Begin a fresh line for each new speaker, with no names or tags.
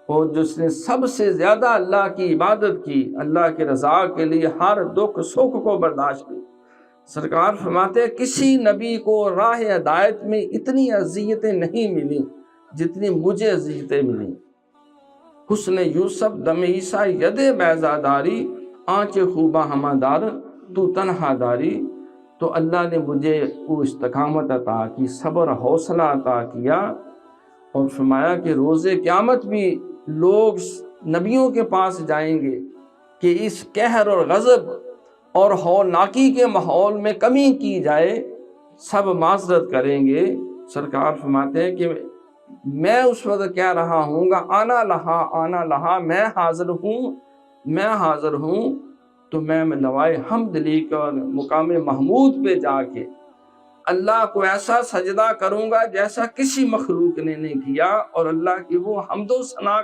اور جس نے سب سے زیادہ اللہ کی عبادت کی، اللہ کی رضا کے لیے ہر دکھ سکھ کو برداشت کی۔ سرکار فرماتے ہیں کسی نبی کو راہ ہدایت میں اتنی اذیتیں نہیں ملی جتنی مجھے اذیتیں ملی۔ حسن یوسف دم عیسیٰ ید بیضا داری، آنچ خوبہ ہمہ دار تو تنہا داری۔ تو اللہ نے مجھے وہ استقامت عطا کی، صبر حوصلہ عطا کیا، اور فرمایا کہ روز قیامت بھی لوگ نبیوں کے پاس جائیں گے کہ اس قہر اور غضب اور ہولناکی کے ماحول میں کمی کی جائے، سب معذرت کریں گے۔ سرکار فرماتے ہیں کہ میں اس وقت کہہ رہا ہوں گا آنا لہا آنا لہا، میں حاضر ہوں میں حاضر ہوں، تو میں لوائے حمد لے کر مقام محمود پہ جا کے اللہ کو ایسا سجدہ کروں گا جیسا کسی مخلوق نے نہیں کیا، اور اللہ کی وہ حمد و ثنا